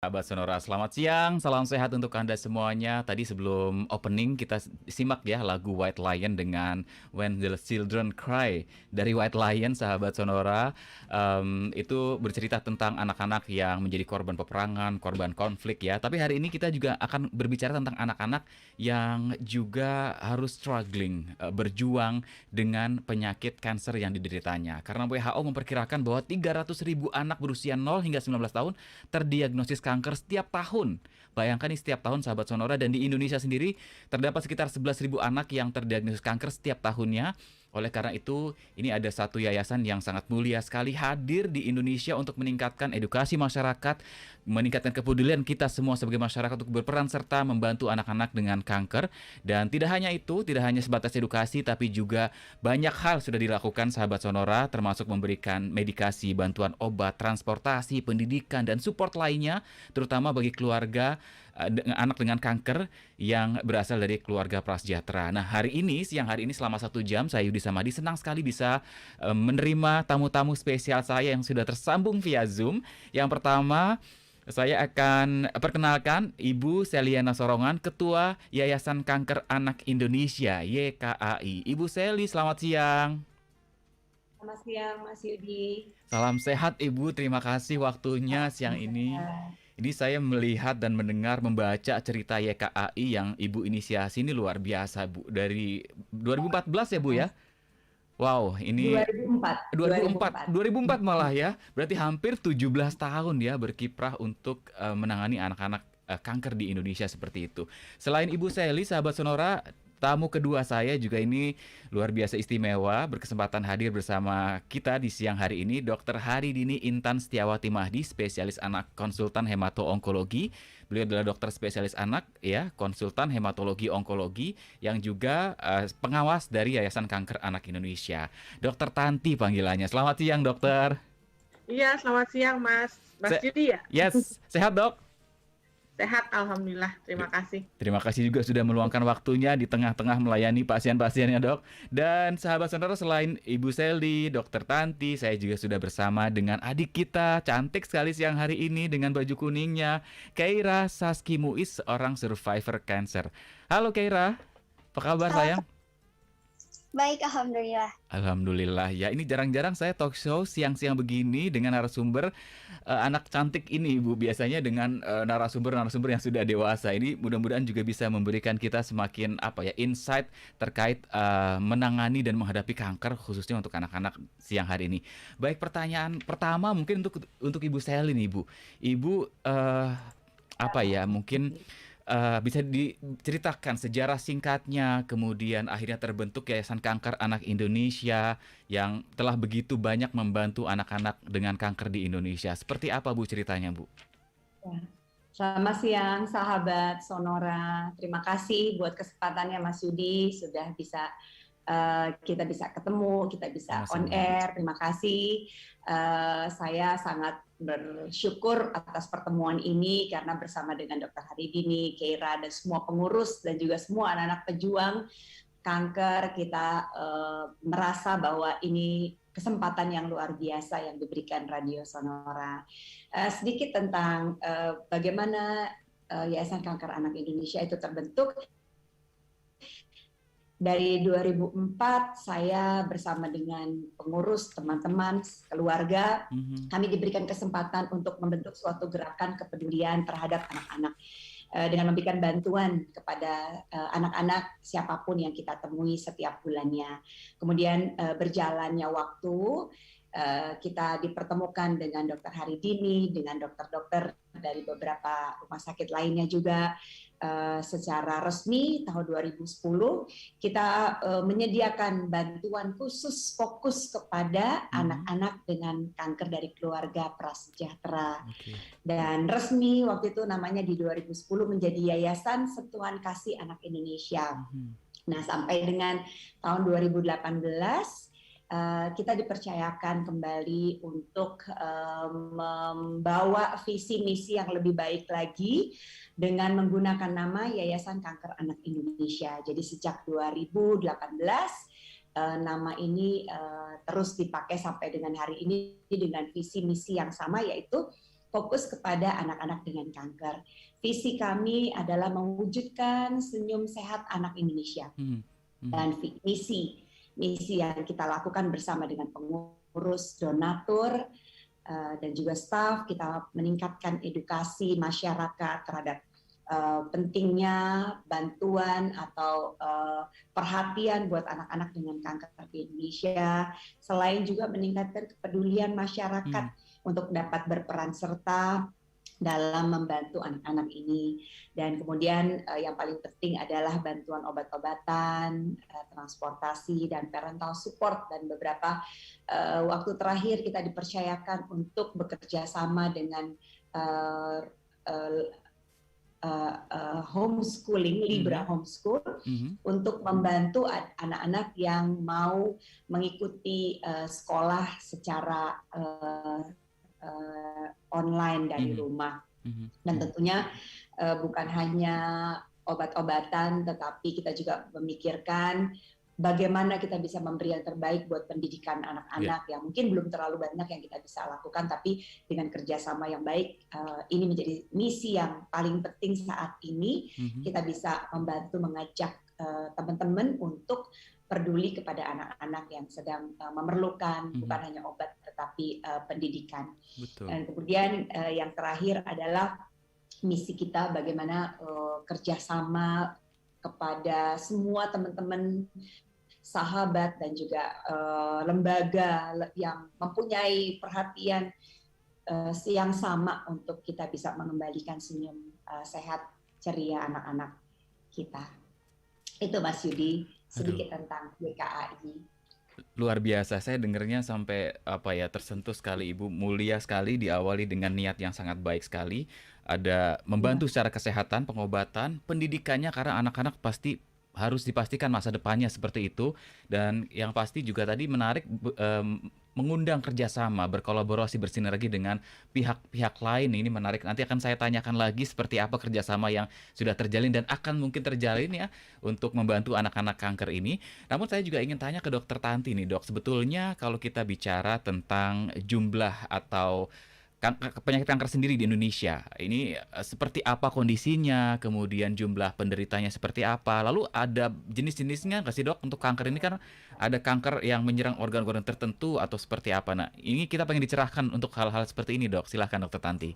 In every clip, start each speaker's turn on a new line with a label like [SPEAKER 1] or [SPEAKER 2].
[SPEAKER 1] Sahabat Sonora, selamat siang, salam sehat untuk Anda semuanya. Tadi sebelum opening kita simak ya lagu White Lion dengan When the Children Cry dari White Lion, sahabat Sonora. Itu bercerita tentang anak-anak yang menjadi korban peperangan, korban konflik ya. Tapi hari ini kita juga akan berbicara tentang anak-anak yang juga harus struggling, berjuang dengan penyakit kanker yang dideritanya. Karena WHO memperkirakan bahwa 300.000 anak berusia 0 hingga 19 tahun terdiagnosis kanker setiap tahun. Bayangkan nih setiap tahun, sahabat Sonora, dan di Indonesia sendiri terdapat sekitar 11.000 anak yang terdiagnosis kanker setiap tahunnya. Oleh karena itu, ini ada satu yayasan yang sangat mulia sekali hadir di Indonesia untuk meningkatkan edukasi masyarakat, meningkatkan kepedulian kita semua sebagai masyarakat untuk berperan serta membantu anak-anak dengan kanker. Dan tidak hanya itu, tidak hanya sebatas edukasi, tapi juga banyak hal sudah dilakukan, sahabat Sonora, termasuk memberikan medikasi, bantuan obat, transportasi, pendidikan, dan support lainnya, terutama bagi keluarga anak dengan kanker yang berasal dari keluarga prasejahtera. Nah, siang hari ini selama 1 jam, saya Yudi Samadi senang sekali bisa menerima tamu-tamu spesial saya yang sudah tersambung via Zoom. Yang pertama, saya akan perkenalkan Ibu Seliana Sorongan, Ketua Yayasan Kanker Anak Indonesia, YKAI. Ibu Seli, selamat siang.
[SPEAKER 2] Selamat siang, Mas Yudi.
[SPEAKER 1] Salam sehat Ibu, terima kasih waktunya siang ini.
[SPEAKER 2] Alhamdulillah.
[SPEAKER 1] Ini saya melihat dan mendengar membaca cerita YKAI yang Ibu inisiasi ini luar biasa Bu. Dari 2014 ya Bu ya?
[SPEAKER 2] Mas,
[SPEAKER 1] Wow, ini
[SPEAKER 2] 2004,
[SPEAKER 1] 2004,
[SPEAKER 2] 2004.
[SPEAKER 1] 2004 malah ya. Berarti hampir 17 tahun ya berkiprah untuk menangani anak-anak kanker di Indonesia seperti itu. Selain Ibu Seli, sahabat Sonora, tamu kedua saya juga ini luar biasa istimewa, berkesempatan hadir bersama kita di siang hari ini, Dr. Haridini Intan Setiawati Mahdi, spesialis anak konsultan hemato-onkologi. Beliau adalah dokter spesialis anak ya, konsultan hematologi onkologi yang juga pengawas dari Yayasan Kanker Anak Indonesia. Dokter Tanti panggilannya. Selamat siang, dokter.
[SPEAKER 3] Iya, selamat siang Mas. Mas
[SPEAKER 1] Se
[SPEAKER 3] Yudi ya?
[SPEAKER 1] yes, sehat, Dok?
[SPEAKER 3] Sehat, Alhamdulillah. Terima kasih.
[SPEAKER 1] Terima kasih juga sudah meluangkan waktunya di tengah-tengah melayani pasien-pasiennya, Dok. Dan sahabat saudara, selain Ibu Seli, Dokter Tanti, saya juga sudah bersama dengan adik kita, cantik sekali siang hari ini dengan baju kuningnya, Keira Saski Muiz, seorang survivor cancer. Halo Keira, apa kabar
[SPEAKER 4] Halo,
[SPEAKER 1] sayang?
[SPEAKER 4] baik, alhamdulillah.
[SPEAKER 1] Alhamdulillah ya, ini jarang-jarang saya talk show siang-siang begini dengan narasumber anak cantik ini Ibu. Biasanya dengan narasumber-narasumber yang sudah dewasa. Ini mudah-mudahan juga bisa memberikan kita semakin apa ya, insight terkait menangani dan menghadapi kanker khususnya untuk anak-anak siang hari ini. Baik, pertanyaan pertama mungkin untuk Ibu Selin nih Ibu. Ibu apa ya, mungkin bisa diceritakan sejarah singkatnya, kemudian akhirnya terbentuk Yayasan Kanker Anak Indonesia yang telah begitu banyak membantu anak-anak dengan kanker di Indonesia. Seperti apa Bu ceritanya Bu?
[SPEAKER 2] Ya. Selamat siang, sahabat Sonora. Terima kasih buat kesempatannya Mas Yudi, sudah bisa kita bisa ketemu, kita bisa on
[SPEAKER 1] Sama-sama Bu.
[SPEAKER 2] air. Terima kasih. Saya sangat bersyukur atas pertemuan ini karena bersama dengan Dr. Haridini, Keira, dan semua pengurus dan juga semua anak-anak pejuang kanker, kita merasa bahwa ini kesempatan yang luar biasa yang diberikan Radio Sonora. Sedikit tentang bagaimana Yayasan Kanker Anak Indonesia itu terbentuk. Dari 2004 saya bersama dengan pengurus, teman-teman, keluarga, kami diberikan kesempatan untuk membentuk suatu gerakan kepedulian terhadap anak-anak dengan memberikan bantuan kepada anak-anak siapapun yang kita temui setiap bulannya. Kemudian berjalannya waktu, kita dipertemukan dengan Dr. Haridini, dengan dokter-dokter dari beberapa rumah sakit lainnya juga. Secara resmi tahun 2010 kita menyediakan bantuan khusus fokus kepada anak-anak dengan kanker dari keluarga prasejahtera. Dan resmi waktu itu namanya di 2010 menjadi Yayasan Sentuhan Kasih Anak Indonesia. Nah, sampai dengan tahun 2018 kita dipercayakan kembali untuk membawa visi misi yang lebih baik lagi dengan menggunakan nama Yayasan Kanker Anak Indonesia. Jadi sejak 2018 nama ini terus dipakai sampai dengan hari ini dengan visi misi yang sama, yaitu fokus kepada anak-anak dengan kanker. Visi kami adalah mewujudkan senyum sehat anak Indonesia. Dan misi yang kita lakukan bersama dengan pengurus, donatur, dan juga staf, kita meningkatkan edukasi masyarakat terhadap pentingnya bantuan atau perhatian buat anak-anak dengan kanker di Indonesia, selain juga meningkatkan kepedulian masyarakat untuk dapat berperan serta dalam membantu anak-anak ini. Dan kemudian yang paling penting adalah bantuan obat-obatan, transportasi, dan parental support. Dan beberapa waktu terakhir kita dipercayakan untuk bekerja sama dengan homeschooling, Libra Homeschool, untuk membantu anak-anak yang mau mengikuti sekolah secara online dari rumah. Dan tentunya bukan hanya obat-obatan, tetapi kita juga memikirkan bagaimana kita bisa memberi yang terbaik buat pendidikan anak-anak yang mungkin belum terlalu banyak yang kita bisa lakukan, tapi dengan kerjasama yang baik, ini menjadi misi yang paling penting saat ini. Kita bisa membantu mengajak teman-teman untuk peduli kepada anak-anak yang sedang memerlukan bukan hanya obat tetapi pendidikan. Betul. Dan kemudian yang terakhir adalah misi kita bagaimana kerjasama kepada semua teman-teman, sahabat, dan juga lembaga yang mempunyai perhatian yang sama untuk kita bisa mengembalikan senyum sehat ceria anak-anak kita. Itu Mas Yudi, sedikit tentang YKAI.
[SPEAKER 1] Luar biasa, saya dengarnya sampai tersentuh sekali Ibu, mulia sekali, diawali dengan niat yang sangat baik sekali. Ada membantu secara kesehatan, pengobatan, pendidikannya, karena anak-anak pasti harus dipastikan masa depannya seperti itu. Dan yang pasti juga tadi menarik, mengundang kerjasama, berkolaborasi, bersinergi dengan pihak-pihak lain. Ini menarik, nanti akan saya tanyakan lagi seperti apa kerjasama yang sudah terjalin dan akan mungkin terjalin ya untuk membantu anak-anak kanker ini. Namun saya juga ingin tanya ke Dokter Tanti nih Dok, sebetulnya kalau kita bicara tentang jumlah atau penyakit kanker sendiri di Indonesia, ini seperti apa kondisinya, kemudian jumlah penderitanya seperti apa, lalu ada jenis-jenisnya nggak sih Dok? Untuk kanker ini kan ada kanker yang menyerang organ-organ tertentu atau seperti apa? Nah, ini kita pengen dicerahkan untuk hal-hal seperti ini Dok, silahkan Dokter Tanti.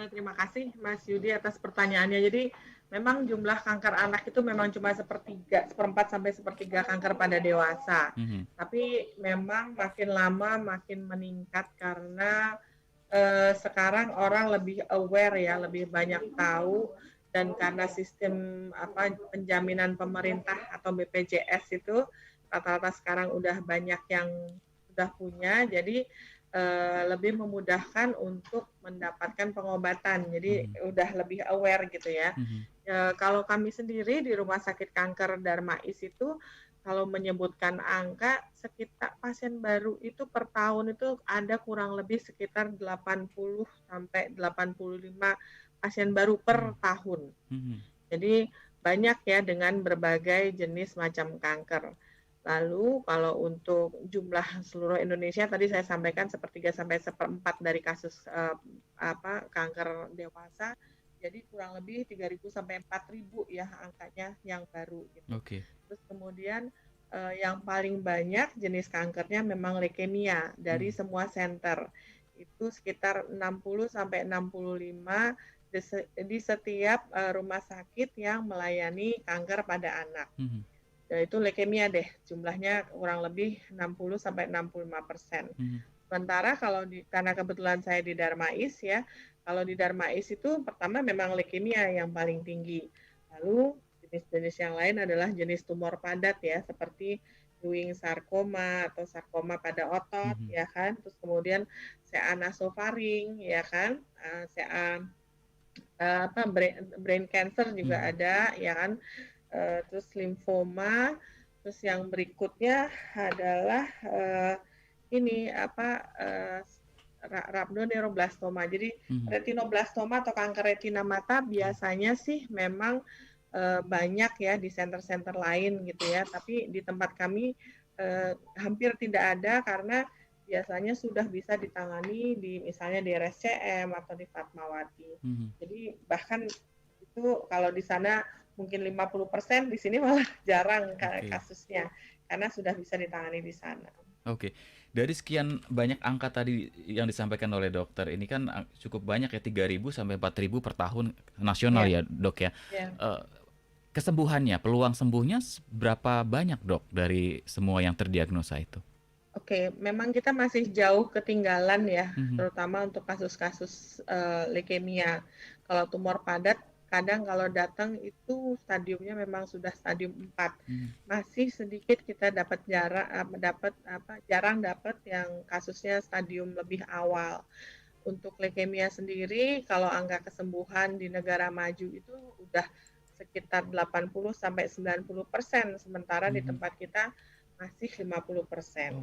[SPEAKER 3] Terima kasih Mas Yudi atas pertanyaannya. Jadi memang jumlah kanker anak itu memang cuma seperempat sampai sepertiga kanker pada dewasa. Tapi memang makin lama makin meningkat karena sekarang orang lebih aware ya, lebih banyak tahu, dan karena sistem penjaminan pemerintah atau BPJS itu rata-rata sekarang udah banyak yang sudah punya, jadi lebih memudahkan untuk mendapatkan pengobatan. Jadi udah lebih aware gitu ya. Kalau kami sendiri di Rumah Sakit Kanker Darmais itu, kalau menyebutkan angka, sekitar pasien baru itu per tahun itu ada kurang lebih sekitar 80 sampai 85 pasien baru per tahun. Jadi banyak ya dengan berbagai jenis macam kanker. Lalu kalau untuk jumlah seluruh Indonesia tadi saya sampaikan sepertiga sampai seperempat dari kasus kanker dewasa. Jadi kurang lebih 3.000 sampai 4.000 ya angkanya yang baru gitu. Terus kemudian yang paling banyak jenis kankernya memang leukemia dari semua center. Itu sekitar 60 sampai 65 di setiap rumah sakit yang melayani kanker pada anak. Itu leukemia deh, jumlahnya kurang lebih 60 sampai 65%. Sementara kalau karena kebetulan saya di Darmais ya, kalau di Darmais itu pertama memang leukemia yang paling tinggi. Lalu jenis-jenis yang lain adalah jenis tumor padat ya, seperti Ewing sarkoma atau sarkoma pada otot ya kan, terus kemudian CA nasofaring ya kan, CA brain cancer juga ada ya kan. Terus limfoma, terus yang berikutnya adalah rhabdoneuroblastoma. Jadi retinoblastoma atau kanker retina mata biasanya sih memang banyak ya di center-center lain gitu ya, tapi di tempat kami hampir tidak ada karena biasanya sudah bisa ditangani di misalnya di RSCM atau di Fatmawati. Jadi bahkan itu kalau di sana mungkin 50%, di sini malah jarang kasusnya karena sudah bisa ditangani di sana.
[SPEAKER 1] Oke. Dari sekian banyak angka tadi yang disampaikan oleh dokter, ini kan cukup banyak ya, 3.000 sampai 4.000 per tahun nasional ya, Dok ya. Kesembuhannya, peluang sembuhnya berapa banyak, Dok, dari semua yang terdiagnosa itu?
[SPEAKER 3] Oke, memang kita masih jauh ketinggalan ya, terutama untuk kasus-kasus leukemia. Kalau tumor padat, kadang kalau datang itu stadiumnya memang sudah stadium 4. Masih sedikit kita jarang dapat yang kasusnya stadium lebih awal. Untuk leukemia sendiri, kalau angka kesembuhan di negara maju itu udah sekitar 80-90%, sementara di tempat kita masih 50%.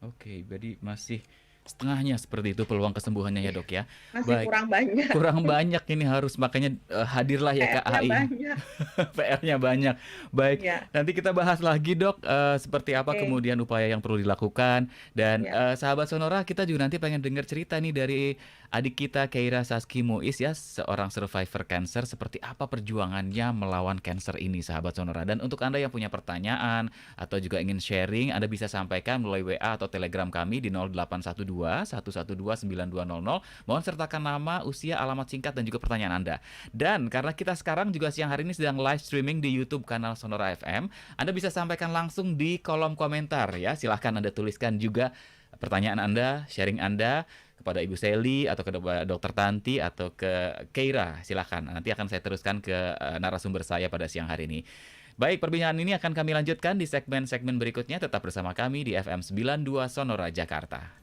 [SPEAKER 1] Oke, jadi masih setengahnya seperti itu peluang kesembuhannya ya, Dok ya.
[SPEAKER 3] Masih kurang banyak.
[SPEAKER 1] Kurang banyak ini harus, makanya hadirlah ya KAI. PR-nya banyak. Baik, nanti kita bahas lagi, Dok, seperti apa kemudian upaya yang perlu dilakukan. Dan sahabat Sonora, kita juga nanti pengen dengar cerita nih dari adik kita Keira Saski Muiz ya, seorang survivor cancer, seperti apa perjuangannya melawan cancer ini, sahabat Sonora. Dan untuk Anda yang punya pertanyaan atau juga ingin sharing, Anda bisa sampaikan melalui WA atau Telegram kami di 0812 112 9200. Mohon sertakan nama, usia, alamat singkat, dan juga pertanyaan Anda. Dan karena kita sekarang juga siang hari ini sedang live streaming di YouTube kanal Sonora FM, Anda bisa sampaikan langsung di kolom komentar ya. Silahkan Anda tuliskan juga pertanyaan Anda, sharing Anda kepada Ibu Sally atau ke Dr. Tanti atau ke Keira. Silahkan, nanti akan saya teruskan ke narasumber saya pada siang hari ini. Baik, perbincangan ini akan kami lanjutkan di segmen-segmen berikutnya. Tetap bersama kami di FM 92 Sonora Jakarta.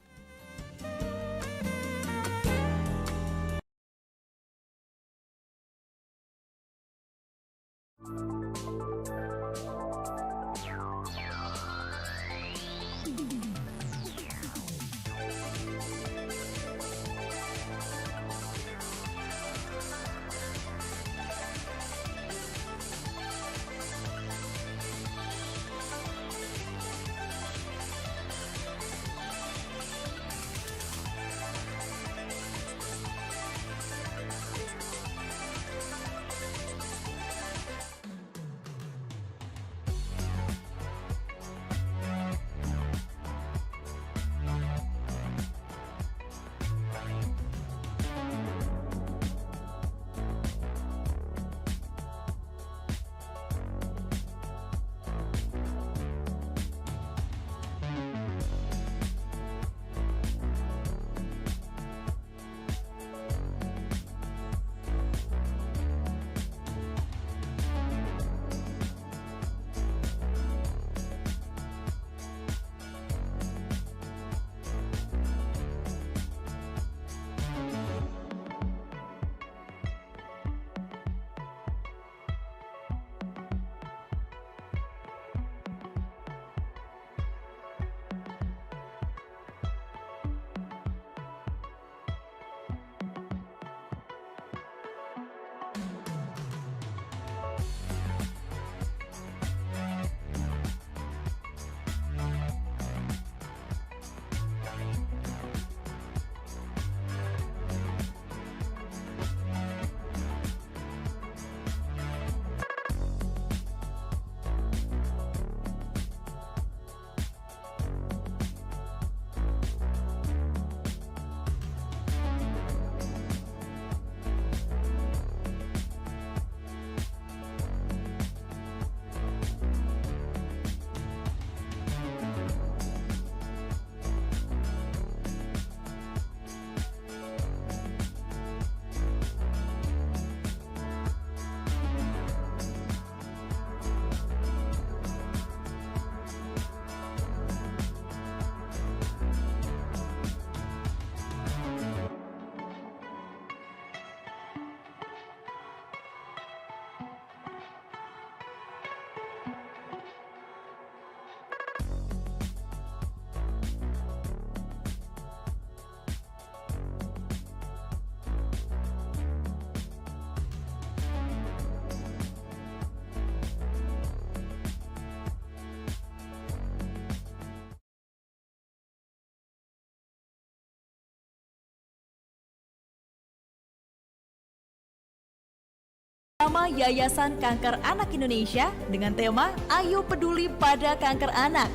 [SPEAKER 5] bersama Yayasan Kanker Anak Indonesia dengan tema Ayo Peduli pada Kanker Anak.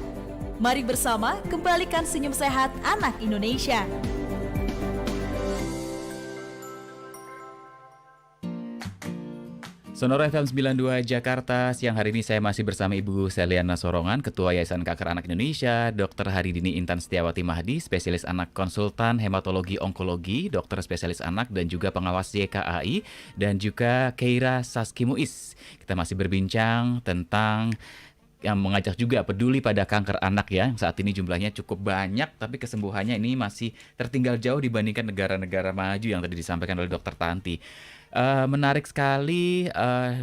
[SPEAKER 5] Mari bersama kembalikan senyum sehat anak Indonesia.
[SPEAKER 1] Sonora FM 92 Jakarta, siang hari ini saya masih bersama Ibu Seliana Sorongan, Ketua Yayasan Kanker Anak Indonesia, Dr. Haridini Intan Setiawati Mahdi, Spesialis Anak Konsultan Hematologi Onkologi, Dokter Spesialis Anak dan juga Pengawas YKAI, dan juga Keira Saski Muiz. Kita masih berbincang tentang yang mengajak juga peduli pada kanker anak ya. Saat ini jumlahnya cukup banyak, tapi kesembuhannya ini masih tertinggal jauh dibandingkan negara-negara maju yang tadi disampaikan oleh Dr. Tanti. Menarik sekali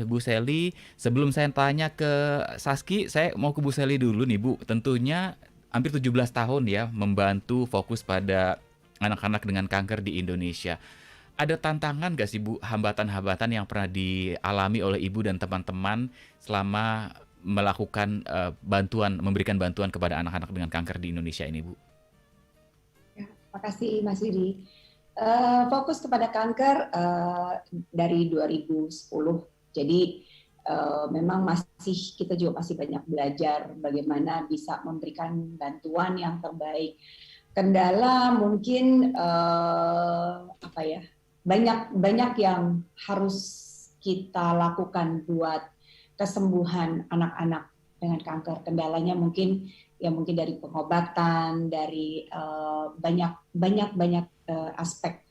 [SPEAKER 1] Bu Seli. Sebelum saya tanya ke Saski, saya mau ke Bu Seli dulu nih Bu. Tentunya hampir 17 tahun ya membantu fokus pada anak-anak dengan kanker di Indonesia. Ada tantangan gak sih Bu, hambatan-hambatan yang pernah dialami oleh Ibu dan teman-teman selama melakukan memberikan bantuan kepada anak-anak dengan kanker di Indonesia ini Bu?
[SPEAKER 2] Ya, makasih Mas Yudi. Fokus kepada kanker dari 2010. Jadi memang kita juga masih banyak belajar bagaimana bisa memberikan bantuan yang terbaik. Kendala mungkin banyak yang harus kita lakukan buat kesembuhan anak-anak dengan kanker. Kendalanya mungkin dari pengobatan, dari banyak aspek.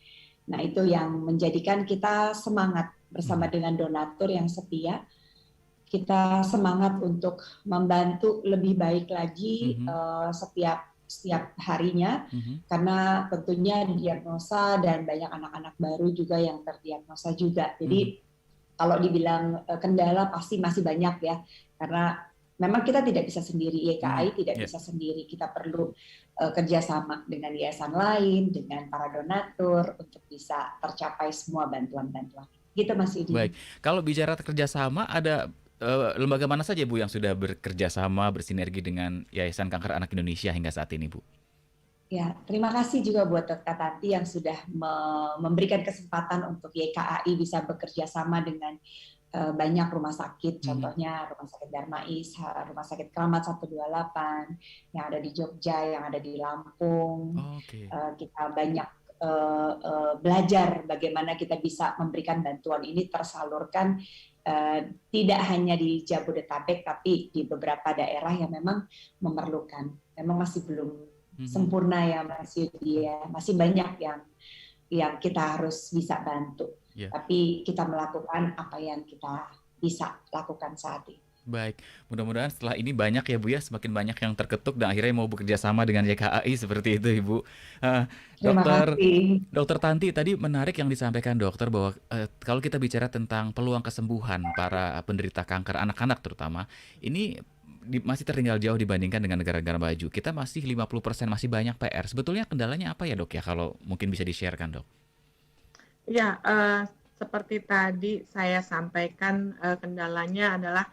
[SPEAKER 2] Nah, itu yang menjadikan kita semangat bersama dengan donatur yang setia. Kita semangat untuk membantu lebih baik lagi setiap harinya, karena tentunya diagnosa dan banyak anak-anak baru juga yang terdiagnosa juga. Jadi kalau dibilang kendala pasti masih banyak ya, karena memang kita tidak bisa sendiri, YKAI tidak bisa sendiri. Kita perlu kerjasama dengan yayasan lain, dengan para donatur untuk bisa tercapai semua bantuan-bantuan. Gitu Mas Yudi.
[SPEAKER 1] Baik, kalau bicara kerjasama, ada lembaga mana saja Bu yang sudah bekerjasama, bersinergi dengan Yayasan Kanker Anak Indonesia hingga saat ini Bu?
[SPEAKER 2] Ya, terima kasih juga buat Dr. Tanti yang sudah memberikan kesempatan untuk YKAI bisa bekerja sama dengan banyak rumah sakit, contohnya Rumah Sakit Darmais, Rumah Sakit Keramat 128, yang ada di Jogja, yang ada di Lampung. Kita banyak belajar bagaimana kita bisa memberikan bantuan ini tersalurkan tidak hanya di Jabodetabek, tapi di beberapa daerah yang memang memerlukan. Memang masih belum sempurna ya Mas Yudi ya, masih banyak yang kita harus bisa bantu. Tapi kita melakukan apa yang kita bisa lakukan saat ini.
[SPEAKER 1] Baik, mudah-mudahan setelah ini banyak ya Bu ya, semakin banyak yang terketuk dan akhirnya mau bekerja sama dengan YKAI seperti itu Ibu. Dokter Tanti, tadi menarik yang disampaikan dokter bahwa kalau kita bicara tentang peluang kesembuhan para penderita kanker anak-anak terutama, ini masih tertinggal jauh dibandingkan dengan negara-negara maju. Kita masih 50% masih banyak PR. Sebetulnya kendalanya apa ya Dok ya, kalau mungkin bisa di-share-kan Dok?
[SPEAKER 3] Ya, seperti tadi saya sampaikan, kendalanya adalah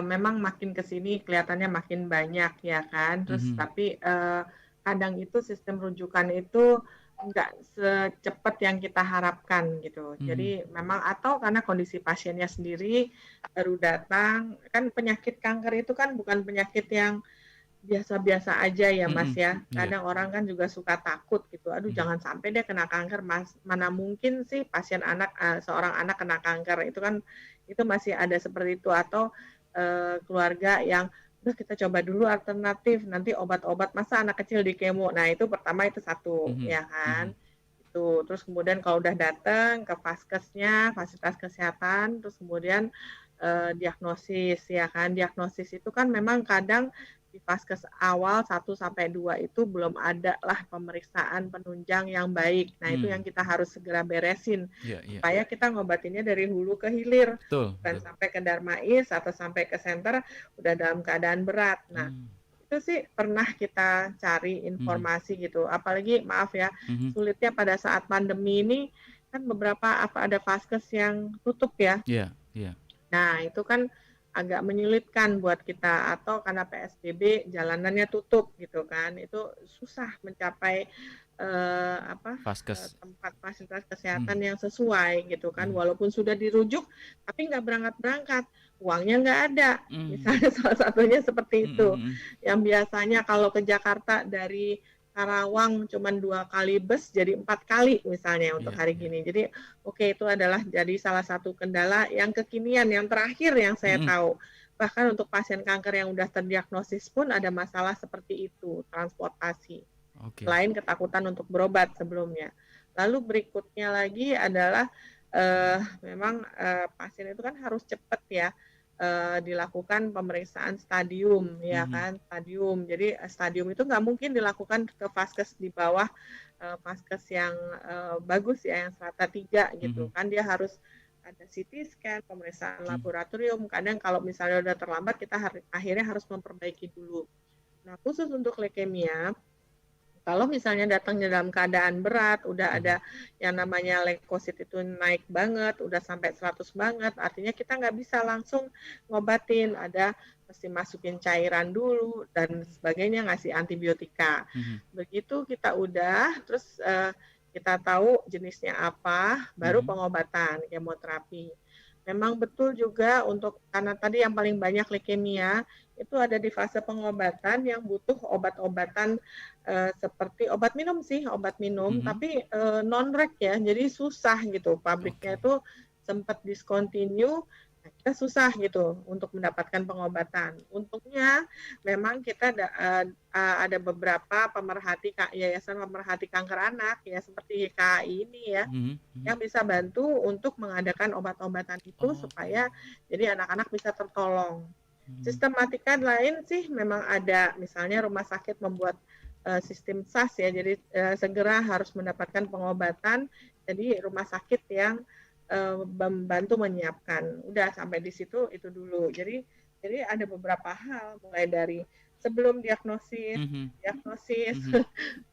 [SPEAKER 3] memang makin ke sini kelihatannya makin banyak ya kan. Terus tapi kadang itu sistem rujukan itu nggak secepat yang kita harapkan gitu. Jadi memang atau karena kondisi pasiennya sendiri baru datang, kan penyakit kanker itu kan bukan penyakit yang biasa-biasa aja ya Mas ya. Kadang orang kan juga suka takut gitu. Aduh jangan sampai dia kena kanker Mas. Mana mungkin sih pasien anak seorang anak kena kanker. Itu masih ada seperti itu, atau keluarga yang udah kita coba dulu alternatif, nanti obat-obat masa anak kecil di kemo. Nah, itu pertama itu satu ya kan. Itu terus kemudian kalau udah datang ke faskesnya, fasilitas kesehatan, terus kemudian diagnosis ya kan. Diagnosis itu kan memang kadang di vaskes awal 1-2 itu belum ada lah pemeriksaan penunjang yang baik. Nah, itu yang kita harus segera beresin supaya kita ngobatinnya dari hulu ke hilir. Bukan sampai ke Darmais atau sampai ke center udah dalam keadaan berat. Nah, itu sih pernah kita cari informasi gitu. Apalagi maaf ya, sulitnya pada saat pandemi ini kan beberapa ada vaskes yang tutup ya. Nah, itu kan agak menyulitkan buat kita, atau karena PSBB jalanannya tutup gitu kan, itu susah mencapai
[SPEAKER 1] Vaskes.
[SPEAKER 3] tempat fasilitas kesehatan yang sesuai gitu kan, walaupun sudah dirujuk tapi nggak berangkat-berangkat, uangnya nggak ada. Misalnya salah satunya seperti itu. Yang biasanya kalau ke Jakarta dari Karawang cuma 2 kali bus jadi 4 kali misalnya untuk hari gini. Jadi itu adalah jadi salah satu kendala yang kekinian, yang terakhir yang saya tahu. Bahkan untuk pasien kanker yang udah terdiagnosis pun ada masalah seperti itu, transportasi. Selain ketakutan untuk berobat sebelumnya. Lalu berikutnya lagi adalah memang pasien itu kan harus cepat ya dilakukan pemeriksaan stadium, ya kan, stadium. Jadi stadium itu nggak mungkin dilakukan ke vaskes di bawah vaskes yang bagus ya, yang strata 3 gitu kan, dia harus ada CT scan, pemeriksaan laboratorium. Kadang kalau misalnya udah terlambat, kita akhirnya harus memperbaiki dulu. Nah, khusus untuk leukemia, kalau misalnya datangnya dalam keadaan berat, udah ada yang namanya leukosit itu naik banget, udah sampai 100 banget, artinya kita nggak bisa langsung ngobatin, ada mesti masukin cairan dulu dan sebagainya, ngasih antibiotika. Begitu kita udah, terus kita tahu jenisnya apa, baru pengobatan, kemoterapi. Memang betul juga karena tadi yang paling banyak leukemia itu ada di fase pengobatan yang butuh obat-obatan seperti obat minum, tapi non-rek ya, jadi susah gitu. Pabriknya itu sempat discontinue, kita susah gitu untuk mendapatkan pengobatan. Untungnya memang kita ada beberapa yayasan pemerhati kanker anak ya seperti YKAI ini ya, yang bisa bantu untuk mengadakan obat-obatan itu supaya jadi anak-anak bisa tertolong. Sistematika lain sih memang ada, misalnya rumah sakit membuat sistem SAS ya, jadi segera harus mendapatkan pengobatan, jadi rumah sakit yang membantu menyiapkan. Udah sampai di situ itu dulu. Jadi ada beberapa hal, mulai dari sebelum diagnosis,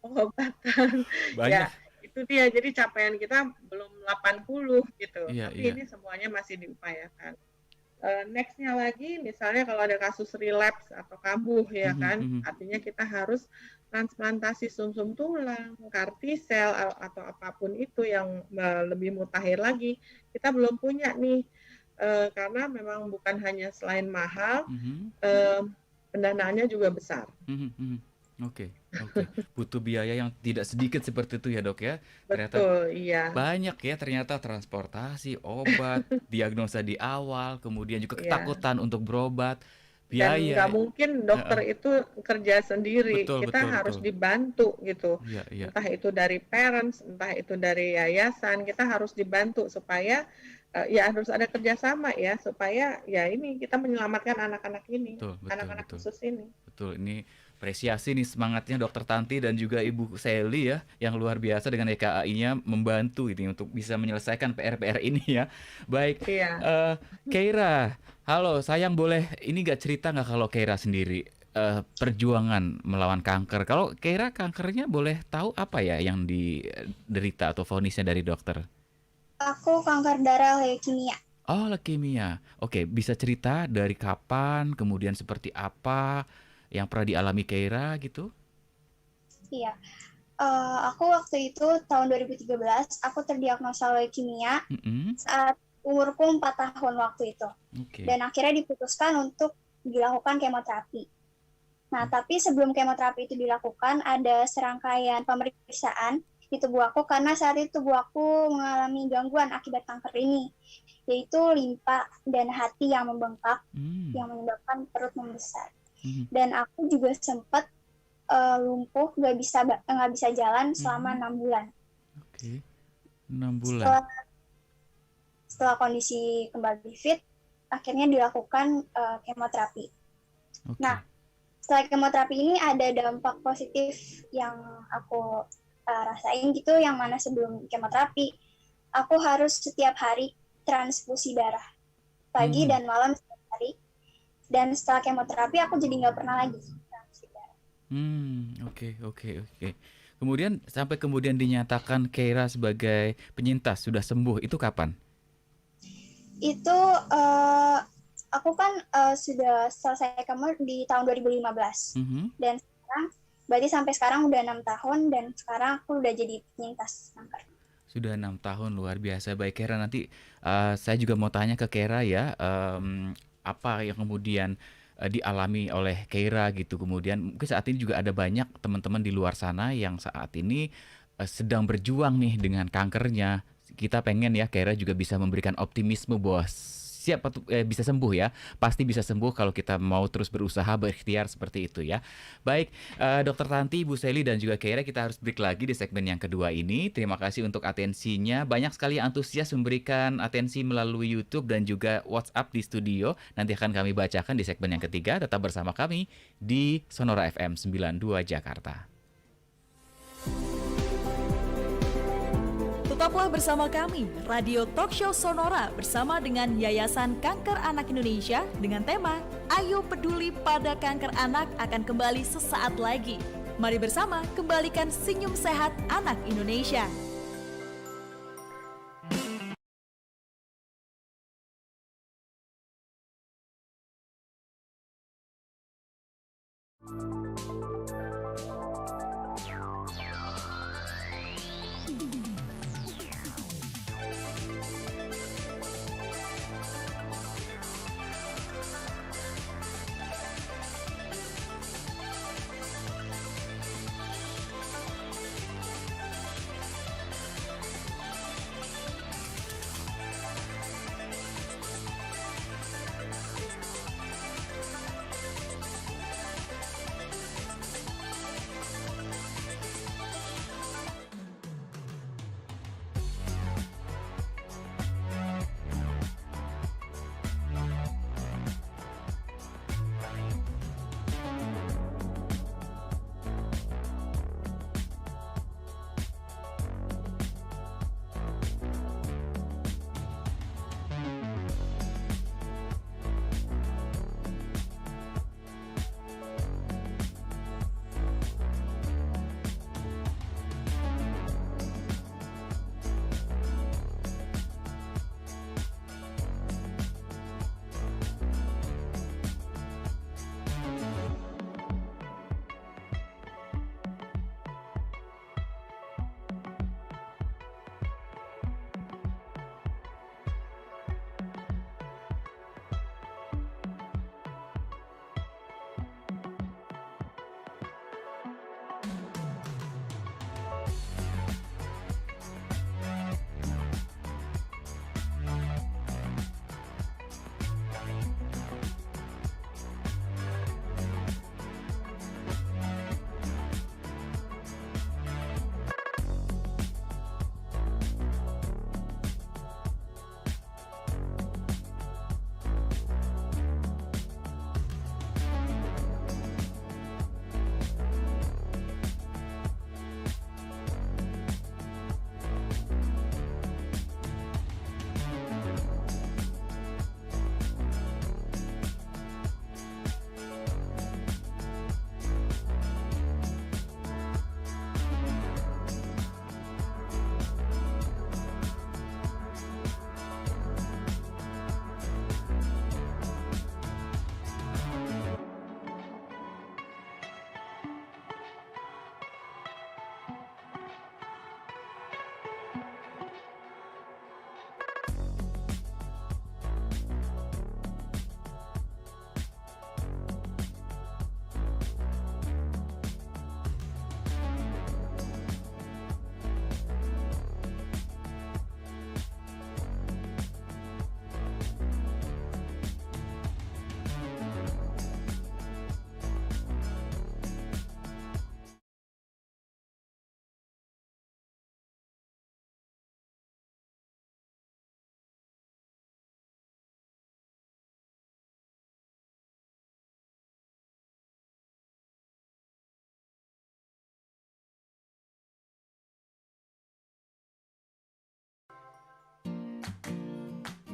[SPEAKER 3] pengobatan.
[SPEAKER 1] Banyak.
[SPEAKER 3] Ya, itu dia. Jadi capaian kita belum 80 gitu. Tapi ini semuanya masih diupayakan. Next-nya lagi, misalnya kalau ada kasus relapse atau kambuh ya kan, artinya kita harus transplantasi sumsum tulang, kartisel atau apapun itu yang lebih mutakhir lagi, kita belum punya nih, karena memang bukan hanya selain mahal, pendanaannya juga besar.
[SPEAKER 1] Oke. Butuh biaya yang tidak sedikit seperti itu ya, Dok ya. Ternyata
[SPEAKER 3] Betul, iya.
[SPEAKER 1] banyak ya ternyata, transportasi, obat, diagnosa di awal, kemudian juga ketakutan untuk berobat,
[SPEAKER 3] Dan
[SPEAKER 1] biaya.
[SPEAKER 3] nggak mungkin dokter itu kerja sendiri,
[SPEAKER 1] Betul,
[SPEAKER 3] kita harus dibantu gitu. Entah itu dari parents, entah itu dari yayasan, kita harus dibantu supaya ya harus ada kerjasama ya, supaya ya ini kita menyelamatkan anak-anak ini, anak-anak khusus ini.
[SPEAKER 1] Betul, ini apresiasi nih semangatnya Dokter Tanti dan juga Ibu Sally ya, yang luar biasa dengan YKAI-nya membantu ini untuk bisa menyelesaikan PR-PR ini ya. Baik, Keira, halo, sayang boleh ini nggak cerita nggak kalau Keira sendiri perjuangan melawan kanker? Kalau Keira kankernya boleh tahu apa ya yang diderita atau vonisnya dari dokter?
[SPEAKER 4] Aku kanker darah leukemia.
[SPEAKER 1] Oh, leukemia. Oke, bisa cerita dari kapan, kemudian seperti apa yang pernah dialami Keira gitu?
[SPEAKER 4] Iya, aku waktu itu tahun 2013 aku terdiagnosa leukemia saat umurku 4 tahun waktu itu. Dan akhirnya diputuskan untuk dilakukan kemoterapi. Nah, tapi sebelum kemoterapi itu dilakukan ada serangkaian pemeriksaan di tubuh aku karena saat itu tubuh aku mengalami gangguan akibat kanker ini, yaitu limpa dan hati yang membengkak yang menyebabkan perut membesar. Dan aku juga sempat lumpuh, nggak bisa jalan selama 6 bulan.
[SPEAKER 1] 6 bulan.
[SPEAKER 4] Setelah kondisi kembali fit, akhirnya dilakukan kemoterapi. Nah, setelah kemoterapi ini ada dampak positif yang aku rasain gitu, yang mana sebelum kemoterapi aku harus setiap hari transfusi darah pagi dan malam setiap hari. Dan setelah kemoterapi aku jadi nggak pernah lagi transfusi darah.
[SPEAKER 1] Oke. Kemudian sampai kemudian dinyatakan Keira sebagai penyintas sudah sembuh, itu kapan?
[SPEAKER 4] Itu aku kan sudah selesai kemo di tahun 2015 dan sekarang Berarti sampai sekarang udah 6 tahun dan sekarang aku udah jadi penyintas kanker.
[SPEAKER 1] Sudah 6 tahun, luar biasa. Baik Kera, nanti saya juga mau tanya ke Kera ya, apa yang kemudian dialami oleh Kera gitu. Kemudian mungkin saat ini juga ada banyak teman-teman di luar sana yang saat ini sedang berjuang nih dengan kankernya. Kita pengen ya Kera juga bisa memberikan optimisme bahwa siapa tuh bisa sembuh ya. Pasti bisa sembuh kalau kita mau terus berusaha, berikhtiar seperti itu ya. Baik, Dokter Tanti, Ibu Sally dan juga Kera, kita harus break lagi di segmen yang kedua ini. Terima kasih untuk atensinya. Banyak sekali antusias memberikan atensi melalui YouTube dan juga WhatsApp di studio. Nanti akan kami bacakan di segmen yang ketiga. Tetap bersama kami di Sonora FM 92 Jakarta.
[SPEAKER 5] Tetaplah bersama kami, Radio Talkshow Sonora bersama dengan Yayasan Kanker Anak Indonesia dengan tema Ayo Peduli Pada Kanker Anak akan kembali sesaat lagi. Mari bersama kembalikan senyum sehat anak Indonesia.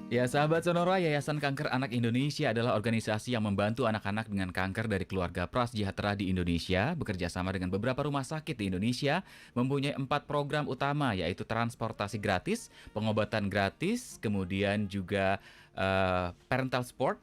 [SPEAKER 1] Ya, sahabat Sonora, Yayasan Kanker Anak Indonesia adalah organisasi yang membantu anak-anak dengan kanker dari keluarga prasejahtera di Indonesia, bekerja sama dengan beberapa rumah sakit di Indonesia, mempunyai 4 program utama, yaitu transportasi gratis, pengobatan gratis, kemudian juga parental support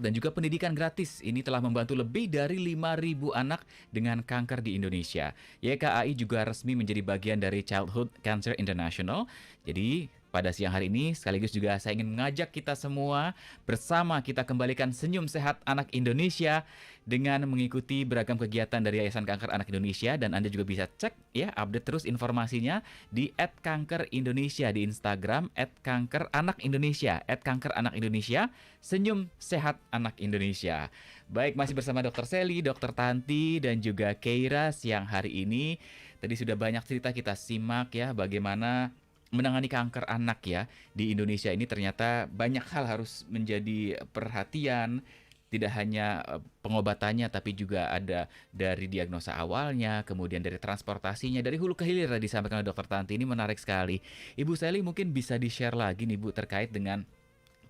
[SPEAKER 1] dan juga pendidikan gratis. Ini telah membantu lebih dari 5.000 anak dengan kanker di Indonesia. YKAI juga resmi menjadi bagian dari Childhood Cancer International. Jadi pada siang hari ini sekaligus juga saya ingin mengajak kita semua bersama kita kembalikan senyum sehat anak Indonesia dengan mengikuti beragam kegiatan dari Yayasan Kanker Anak Indonesia, dan Anda juga bisa cek ya, update terus informasinya di @kanker_indonesia di Instagram @kanker_anak_indonesia, @kanker_anak_indonesia, senyum sehat anak Indonesia. Baik, masih bersama Dr. Sally, Dr. Tanti dan juga Keira siang hari ini. Tadi sudah banyak cerita kita simak ya, bagaimana menangani kanker anak ya di Indonesia ini. Ternyata banyak hal harus menjadi perhatian, tidak hanya pengobatannya tapi juga ada dari diagnosa awalnya, kemudian dari transportasinya, dari hulu ke hilir tadi disampaikan oleh Dr. Tanti. Ini menarik sekali. Ibu Sally mungkin bisa di-share lagi nih Bu terkait dengan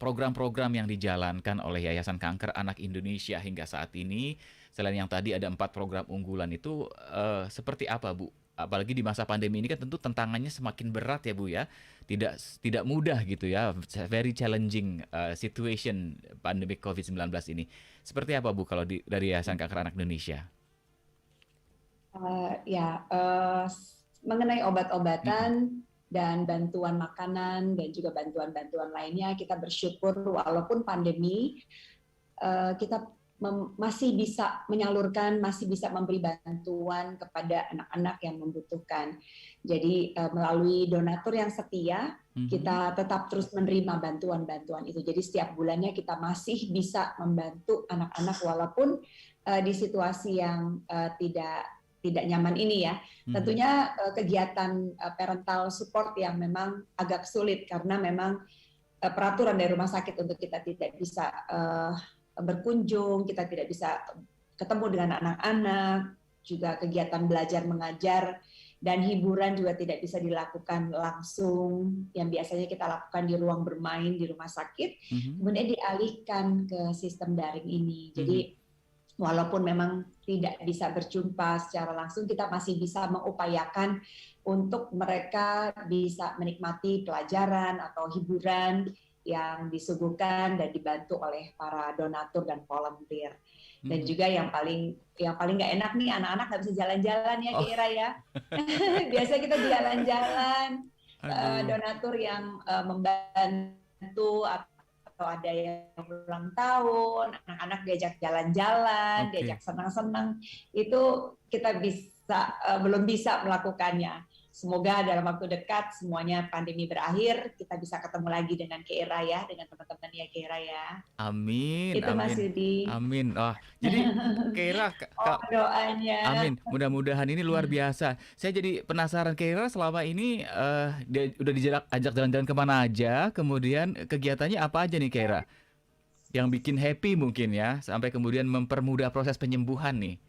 [SPEAKER 1] program-program yang dijalankan oleh Yayasan Kanker Anak Indonesia hingga saat ini. Selain yang tadi ada 4 program unggulan itu, seperti apa Bu? Apalagi di masa pandemi ini kan tentu tantangannya semakin berat ya Bu ya. Tidak mudah gitu ya. Very challenging situation pandemi COVID-19 ini. Seperti apa Bu kalau dari Yayasan Kanker Anak Indonesia?
[SPEAKER 2] Mengenai obat-obatan dan bantuan makanan dan juga bantuan-bantuan lainnya, kita bersyukur walaupun pandemi kita masih bisa menyalurkan, masih bisa memberi bantuan kepada anak-anak yang membutuhkan. Jadi melalui donatur yang setia, kita tetap terus menerima bantuan-bantuan itu. Jadi setiap bulannya kita masih bisa membantu anak-anak walaupun di situasi yang tidak nyaman ini ya. Tentunya kegiatan parental support yang memang agak sulit karena memang peraturan dari rumah sakit untuk kita tidak bisa berkunjung, kita tidak bisa ketemu dengan anak-anak, juga kegiatan belajar mengajar dan hiburan juga tidak bisa dilakukan langsung yang biasanya kita lakukan di ruang bermain di rumah sakit, kemudian dialihkan ke sistem daring ini. Jadi walaupun memang tidak bisa berjumpa secara langsung, kita masih bisa mengupayakan untuk mereka bisa menikmati pelajaran atau hiburan yang disuguhkan dan dibantu oleh para donatur dan volunteer. Dan juga yang paling nggak enak nih, anak-anak nggak bisa jalan-jalan ya Keira ya. Biasa kita jalan-jalan, donatur yang membantu atau ada yang ulang tahun, anak-anak diajak jalan-jalan, diajak senang-senang, itu kita belum bisa melakukannya. Semoga dalam waktu dekat semuanya pandemi berakhir, kita bisa ketemu lagi dengan Keira ya, dengan teman-teman ya Keira ya.
[SPEAKER 1] Amin.
[SPEAKER 2] Itu
[SPEAKER 1] amin.
[SPEAKER 2] Mas Yudi.
[SPEAKER 1] Amin. Oh, jadi Keira,
[SPEAKER 2] doanya.
[SPEAKER 1] Amin. Mudah-mudahan ini luar biasa. Saya jadi penasaran, Keira selama ini dia udah ajak jalan-jalan kemana aja, kemudian kegiatannya apa aja nih Keira? Yang bikin happy mungkin ya, sampai kemudian mempermudah proses penyembuhan nih.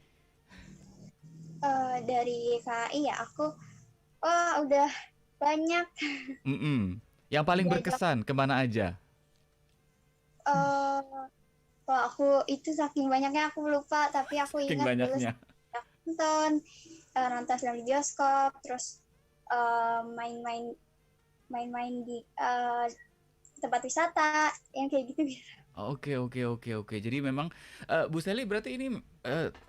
[SPEAKER 4] Dari KAI ya, aku udah banyak.
[SPEAKER 1] Yang paling berkesan kemana aja?
[SPEAKER 4] Aku itu saking banyaknya aku lupa, tapi aku ingat dulu nonton film di bioskop, terus main-main di tempat wisata yang kayak gitu.
[SPEAKER 1] Oke. Jadi memang Bu Sally berarti ini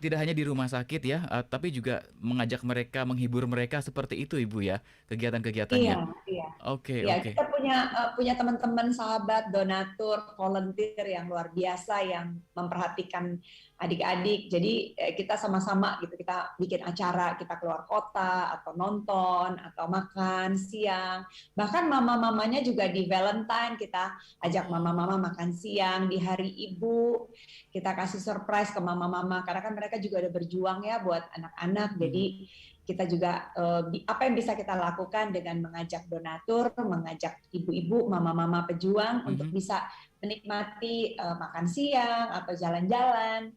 [SPEAKER 1] tidak hanya di rumah sakit ya, tapi juga mengajak mereka, menghibur mereka seperti itu Ibu ya, kegiatan-kegiatannya.
[SPEAKER 2] Iya.
[SPEAKER 1] Oke.
[SPEAKER 2] Kita punya teman-teman, sahabat, donatur, volunteer yang luar biasa yang memperhatikan adik-adik. Jadi kita sama-sama gitu, kita bikin acara, kita keluar kota atau nonton atau makan siang. Bahkan mama-mamanya juga di Valentine kita ajak mama-mama makan siang, di hari ibu kita kasih surprise ke mama-mama karena kan mereka juga udah berjuang ya buat anak-anak. Jadi kita juga apa yang bisa kita lakukan dengan mengajak donatur, mengajak ibu-ibu, mama-mama pejuang untuk bisa menikmati makan siang atau jalan-jalan.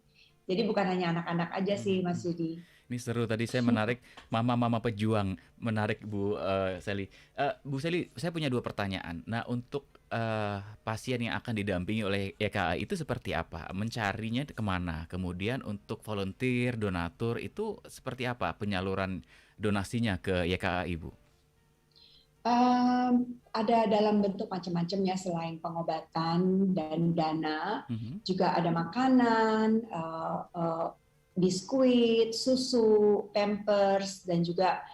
[SPEAKER 2] Jadi bukan hanya anak-anak aja sih Mas Yudi.
[SPEAKER 1] Ini seru, tadi saya menarik mama-mama pejuang, menarik Bu Sally. Bu Sally, saya punya 2 pertanyaan. Nah, untuk pasien yang akan didampingi oleh YKAI itu seperti apa? Mencarinya kemana? Kemudian untuk volunteer, donatur itu seperti apa penyaluran donasinya ke YKAI, Bu?
[SPEAKER 2] Ada dalam bentuk macam-macam ya, selain pengobatan dan dana, juga ada makanan, biskuit, susu, pampers, dan juga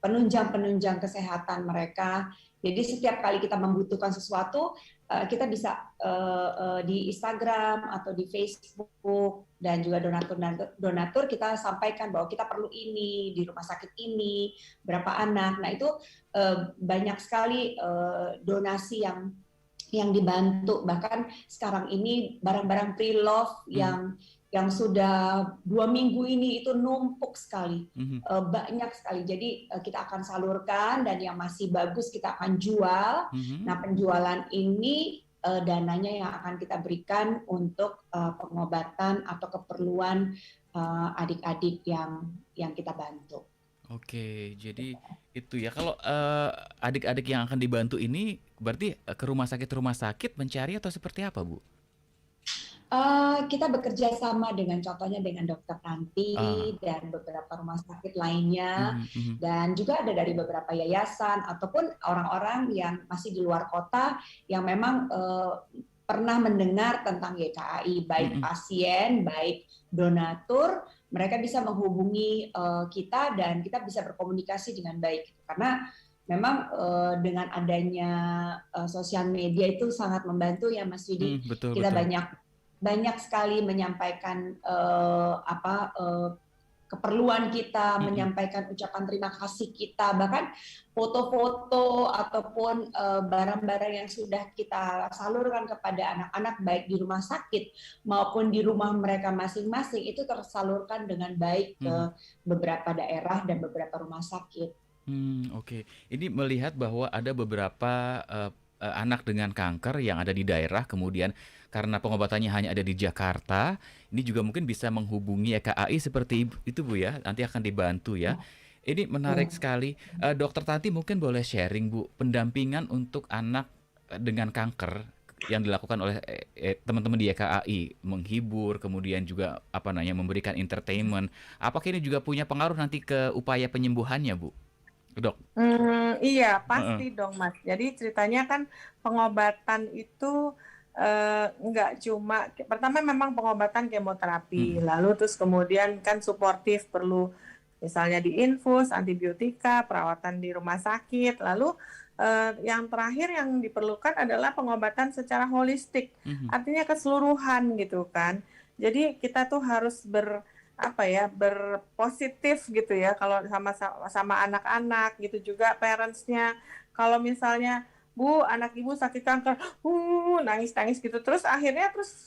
[SPEAKER 2] penunjang kesehatan mereka. Jadi setiap kali kita membutuhkan sesuatu, kita bisa di Instagram atau di Facebook, dan juga donatur kita sampaikan bahwa kita perlu ini di rumah sakit ini, berapa anak. Nah itu banyak sekali donasi yang dibantu. Bahkan sekarang ini barang-barang pre-love yang sudah 2 minggu ini itu numpuk sekali, banyak sekali. Jadi kita akan salurkan, dan yang masih bagus kita akan jual. Nah, penjualan ini dananya yang akan kita berikan untuk pengobatan atau keperluan adik-adik yang kita bantu.
[SPEAKER 1] Oke, jadi itu ya. Kalau adik-adik yang akan dibantu ini berarti ke rumah sakit mencari atau seperti apa, Bu?
[SPEAKER 2] Kita bekerja sama contohnya dengan Dokter Tanti dan beberapa rumah sakit lainnya, dan juga ada dari beberapa yayasan ataupun orang-orang yang masih di luar kota yang memang pernah mendengar tentang YKAI, baik pasien, baik donatur. Mereka bisa menghubungi kita dan kita bisa berkomunikasi dengan baik, karena memang dengan adanya sosial media itu sangat membantu ya, Mas Yudi. Kita banyak sekali menyampaikan keperluan kita, menyampaikan ucapan terima kasih kita, bahkan foto-foto ataupun barang-barang yang sudah kita salurkan kepada anak-anak baik di rumah sakit maupun di rumah mereka masing-masing itu tersalurkan dengan baik ke beberapa daerah dan beberapa rumah sakit.
[SPEAKER 1] Oke. Ini melihat bahwa ada beberapa anak dengan kanker yang ada di daerah, kemudian karena pengobatannya hanya ada di Jakarta, ini juga mungkin bisa menghubungi YKAI seperti itu, Bu ya, nanti akan dibantu ya. Ini menarik sekali. Dokter Tanti mungkin boleh sharing, Bu, pendampingan untuk anak dengan kanker yang dilakukan oleh teman-teman di YKAI, menghibur, kemudian juga memberikan entertainment. Apakah ini juga punya pengaruh nanti ke upaya penyembuhannya, Bu? Dok?
[SPEAKER 3] Iya, pasti dong, Mas. Jadi ceritanya kan pengobatan itu nggak cuma, pertama memang pengobatan kemoterapi, lalu terus kemudian kan suportif, perlu misalnya diinfus, antibiotika, perawatan di rumah sakit, lalu yang terakhir yang diperlukan adalah pengobatan secara holistik, artinya keseluruhan gitu kan. Jadi kita tuh harus berpositif gitu ya, kalau sama anak-anak gitu, juga parentsnya. Kalau misalnya, Bu, anak ibu sakit kanker, nangis-nangis gitu, terus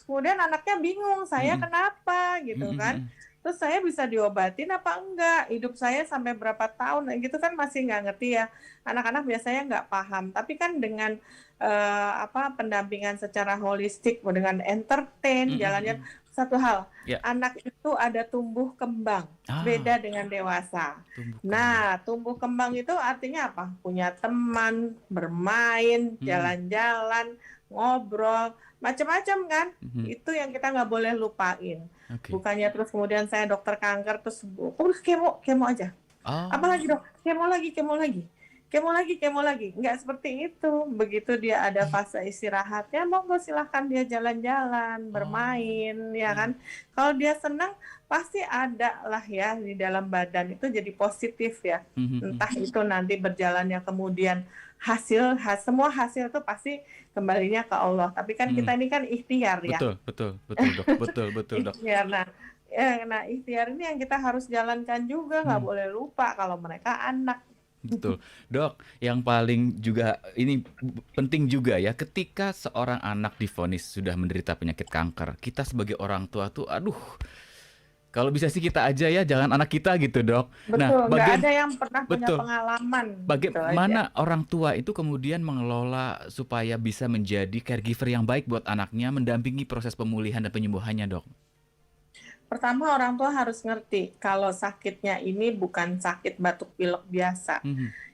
[SPEAKER 3] kemudian anaknya bingung, saya kenapa gitu kan, terus saya bisa diobatin apa enggak, hidup saya sampai berapa tahun gitu kan, masih nggak ngerti ya, anak-anak biasanya nggak paham. Tapi kan dengan pendampingan secara holistik, dengan entertain, jalan-jalan. Satu hal, anak itu ada tumbuh kembang, beda dengan dewasa. Tumbuh kembang itu artinya apa? Punya teman, bermain, jalan-jalan, ngobrol, macam-macam kan? Itu yang kita nggak boleh lupain. Bukannya terus kemudian saya dokter kanker, terus kemo aja. Apalagi dok? Kemo lagi. Nggak seperti itu. Begitu dia ada fase istirahatnya, monggo silahkan dia jalan-jalan, bermain, ya kan. Kalau dia senang, pasti ada lah ya di dalam badan itu jadi positif ya. Entah itu nanti berjalannya kemudian semua hasil itu pasti kembalinya ke Allah. Tapi kan kita ini kan ikhtiar ya.
[SPEAKER 1] Betul dok.
[SPEAKER 3] Ikhtiar. Nah, ikhtiar ini yang kita harus jalankan juga, nggak boleh lupa kalau mereka anak.
[SPEAKER 1] Betul, Dok. Yang paling juga ini penting juga ya, ketika seorang anak divonis sudah menderita penyakit kanker, kita sebagai orang tua tuh, kalau bisa sih kita aja ya, jangan anak kita gitu, Dok.
[SPEAKER 3] Betul, nggak ada yang pernah punya pengalaman.
[SPEAKER 1] Bagaimana orang tua itu kemudian mengelola supaya bisa menjadi caregiver yang baik buat anaknya, mendampingi proses pemulihan dan penyembuhannya, Dok?
[SPEAKER 3] Pertama, orang tua harus ngerti kalau sakitnya ini bukan sakit batuk pilek biasa.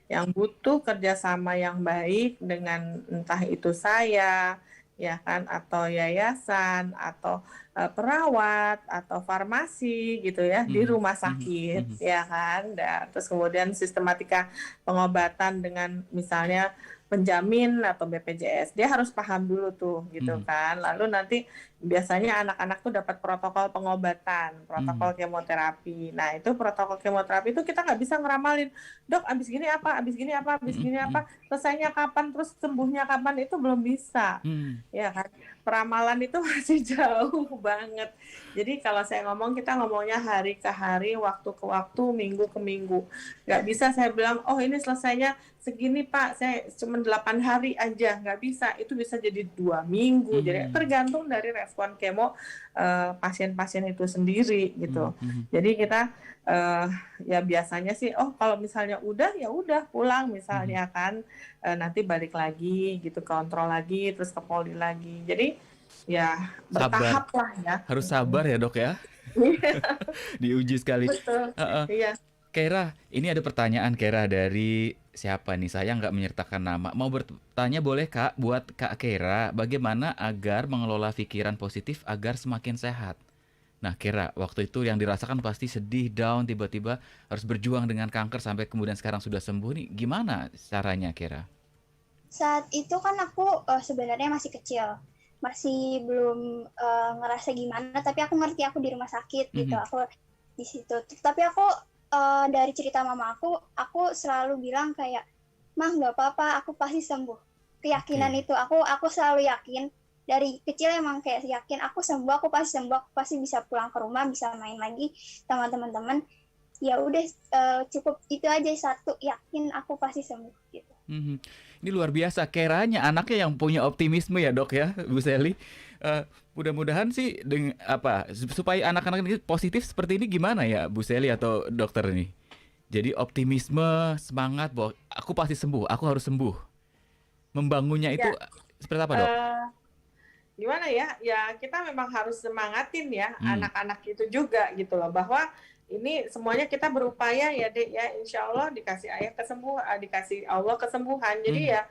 [SPEAKER 3] Yang butuh kerjasama yang baik dengan entah itu saya, ya kan, atau yayasan, atau perawat atau farmasi gitu ya di rumah sakit ya kan. Dan terus kemudian sistematika pengobatan dengan misalnya penjamin atau BPJS, dia harus paham dulu tuh gitu kan. Lalu nanti biasanya anak-anak tuh dapat protokol pengobatan, protokol kemoterapi. Nah itu protokol kemoterapi itu kita nggak bisa ngeramalin, dok abis gini apa, abis gini apa, abis gini apa, selesainya kapan, terus sembuhnya kapan, itu belum bisa, ya kan. Peramalan itu masih jauh banget. Jadi kalau saya ngomong, kita ngomongnya hari ke hari, waktu ke waktu, minggu ke minggu. Nggak bisa saya bilang, oh ini selesainya segini Pak, saya cuma 8 hari aja, nggak bisa. Itu bisa jadi 2 minggu. Jadi tergantung dari respon kemo pasien-pasien itu sendiri gitu. Jadi kita ya biasanya sih, oh kalau misalnya udah ya udah pulang misalnya kan, nanti balik lagi gitu, kontrol lagi, terus ke poli lagi. Jadi ya bertahap lah ya.
[SPEAKER 1] Harus sabar ya dok ya. Diuji sekali.
[SPEAKER 3] Betul. Iya.
[SPEAKER 1] Kera, ini ada pertanyaan Kera dari siapa nih? Saya nggak menyertakan nama. Mau bertanya boleh Kak, buat Kak Kera, bagaimana agar mengelola pikiran positif agar semakin sehat? Nah Kera, waktu itu yang dirasakan pasti sedih, down, tiba-tiba harus berjuang dengan kanker sampai kemudian sekarang sudah sembuh nih. Gimana caranya Kera?
[SPEAKER 4] Saat itu kan aku sebenarnya masih kecil. Masih belum ngerasa gimana, tapi aku ngerti aku di rumah sakit gitu. Aku di situ. Tapi aku dari cerita mama aku selalu bilang kayak, mah nggak apa-apa, aku pasti sembuh. Keyakinan itu aku selalu yakin. Dari kecil emang kayak yakin aku sembuh, aku pasti sembuh, aku pasti bisa pulang ke rumah, bisa main lagi sama teman-teman. Ya udah cukup itu aja, satu, yakin aku pasti sembuh gitu.
[SPEAKER 1] Ini luar biasa, Keranya anaknya yang punya optimisme ya dok ya, Bu Sally. Mudah-mudahan sih supaya anak-anak ini positif seperti ini gimana ya Bu Sally atau dokter ini. Jadi optimisme, semangat bahwa aku pasti sembuh, aku harus sembuh. Membangunnya itu seperti apa dok?
[SPEAKER 3] Gimana ya? Ya kita memang harus semangatin ya anak-anak itu juga gitu loh, bahwa ini semuanya kita berupaya ya Dek ya, insya Allah dikasih dikasih Allah kesembuhan. Jadi ya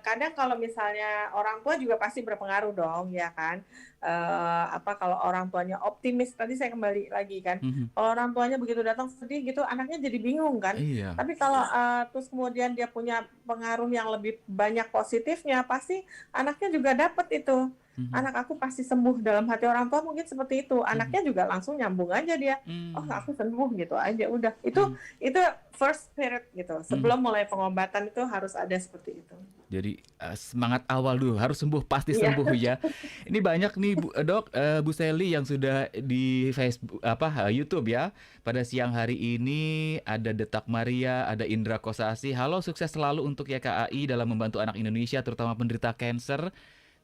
[SPEAKER 3] kadang kalau misalnya orang tua juga pasti berpengaruh dong ya kan. Kalau orang tuanya optimis, tadi saya kembali lagi kan, kalau orang tuanya begitu datang sedih gitu, anaknya jadi bingung kan.
[SPEAKER 1] Iya.
[SPEAKER 3] Tapi kalau terus kemudian dia punya pengaruh yang lebih banyak positifnya, pasti anaknya juga dapat itu. Anak aku pasti sembuh, dalam hati orang tua mungkin seperti itu. Anaknya juga langsung nyambung aja dia. Oh aku sembuh gitu aja udah. Itu first spirit gitu. Sebelum mulai pengobatan itu harus ada seperti itu.
[SPEAKER 1] Jadi semangat awal dulu, harus sembuh, pasti sembuh ya. Ini banyak nih dok, Bu Sally yang sudah di Facebook YouTube ya. Pada siang hari ini ada Detak Maria, ada Indra Kosasi. Halo, sukses selalu untuk YKAI dalam membantu anak Indonesia terutama penderita kanker.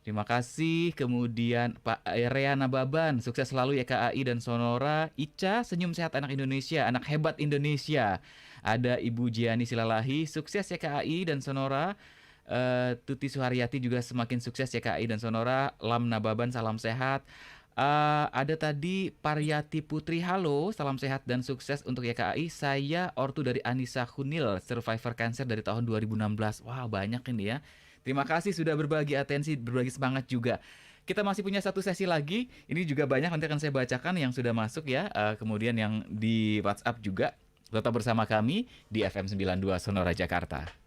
[SPEAKER 1] Terima kasih. Kemudian Pak Reana Baban, sukses selalu YKAI dan Sonora. Ica, senyum sehat anak Indonesia, anak hebat Indonesia. Ada Ibu Jiani Silalahi, sukses YKAI dan Sonora. Tuti Suharyati juga semakin sukses YKAI dan Sonora. Lamna Baban, salam sehat. Ada tadi Paryati Putri, halo, salam sehat dan sukses untuk YKAI. Saya ortu dari Anissa Hunil, survivor cancer dari tahun 2016. Wah, banyak ini ya. Terima kasih sudah berbagi atensi, berbagi semangat juga. Kita masih punya satu sesi lagi. Ini juga banyak, nanti akan saya bacakan yang sudah masuk ya. Kemudian yang di WhatsApp juga. Tetap bersama kami di FM 92 Sonora Jakarta.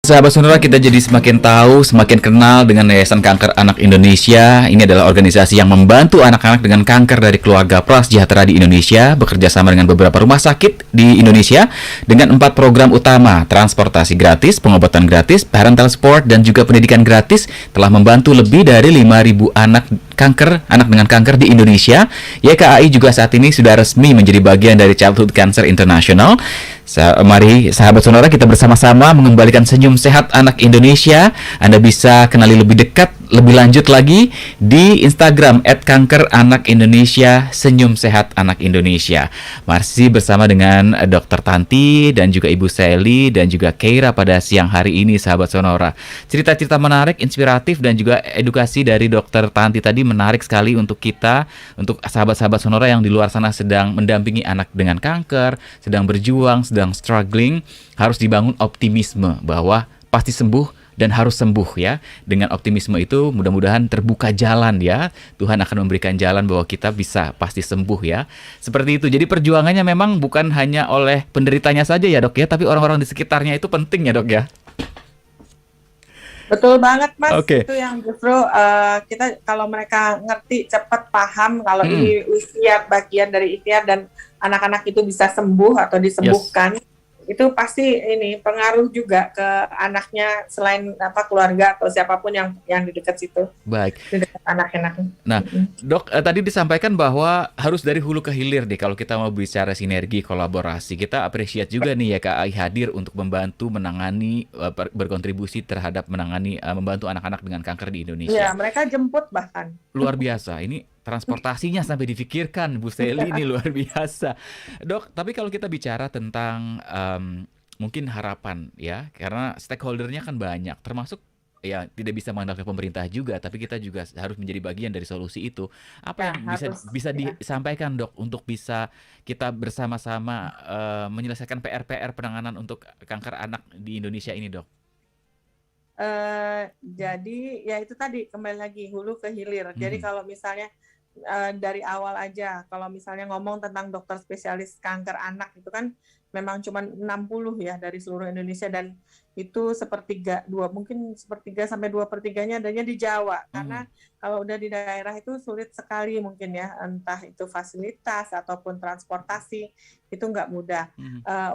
[SPEAKER 1] Sahabat Sonora, kita jadi semakin tahu, semakin kenal dengan Yayasan Kanker Anak Indonesia. Ini adalah organisasi yang membantu anak-anak dengan kanker dari keluarga prasejahtera di Indonesia, bekerja sama dengan beberapa rumah sakit di Indonesia dengan 4 program utama: transportasi gratis, pengobatan gratis, parental support, dan juga pendidikan gratis. Telah membantu lebih dari 5.000 anak dengan kanker di Indonesia. YKAI juga saat ini sudah resmi menjadi bagian dari Childhood Cancer International. Mari sahabat Sonora, kita bersama-sama mengembalikan senyum sehat anak Indonesia. Anda bisa kenali lebih dekat, lebih lanjut lagi di Instagram @kankeranakIndonesia, senyum sehat anak Indonesia. Masih bersama dengan Dr. Tanti dan juga Ibu Sally dan juga Keira pada siang hari ini, sahabat Sonora. Cerita-cerita menarik, inspiratif dan juga edukasi dari Dr. Tanti tadi menarik sekali untuk kita, untuk sahabat-sahabat Sonora yang di luar sana sedang mendampingi anak dengan kanker, sedang berjuang, sedang struggling. Harus dibangun optimisme bahwa pasti sembuh dan harus sembuh ya. Dengan optimisme itu mudah-mudahan terbuka jalan ya. Tuhan akan memberikan jalan bahwa kita bisa pasti sembuh ya. Seperti itu. Jadi perjuangannya memang bukan hanya oleh penderitanya saja ya, Dok ya, tapi orang-orang di sekitarnya itu penting ya, Dok ya.
[SPEAKER 3] Betul banget, Mas.
[SPEAKER 1] Oke.
[SPEAKER 3] Itu yang justru kita kalau mereka ngerti, cepat paham kalau ini ikhtiar, bagian dari ikhtiar dan anak-anak itu bisa sembuh atau disembuhkan. Yes. Itu pasti ini pengaruh juga ke anaknya, selain keluarga atau siapapun yang di dekat situ.
[SPEAKER 1] Baik.
[SPEAKER 3] Di dekat anak-anak.
[SPEAKER 1] Nah, Dok, tadi disampaikan bahwa harus dari hulu ke hilir nih kalau kita mau bicara sinergi kolaborasi. Kita appreciate juga nih YKAI hadir untuk membantu menangani, berkontribusi terhadap membantu anak-anak dengan kanker di Indonesia.
[SPEAKER 3] Iya, mereka jemput bahkan.
[SPEAKER 1] Luar biasa. Ini transportasinya sampai difikirkan, Bu Sally, ini luar biasa. Dok, tapi kalau kita bicara tentang mungkin harapan ya, karena stakeholdernya kan banyak, termasuk ya tidak bisa mengandalkan pemerintah juga, tapi kita juga harus menjadi bagian dari solusi itu. Apa yang bisa disampaikan, Dok, untuk bisa kita bersama-sama menyelesaikan PR-PR penanganan untuk kanker anak di Indonesia ini, Dok?
[SPEAKER 3] Jadi ya itu tadi, kembali lagi hulu ke hilir. Jadi kalau misalnya dari awal aja, kalau misalnya ngomong tentang dokter spesialis kanker anak itu kan memang cuma 60 ya dari seluruh Indonesia, dan itu mungkin sepertiga sampai 2/3-nya adanya di Jawa. Karena kalau udah di daerah itu sulit sekali mungkin ya, entah itu fasilitas ataupun transportasi, itu nggak mudah.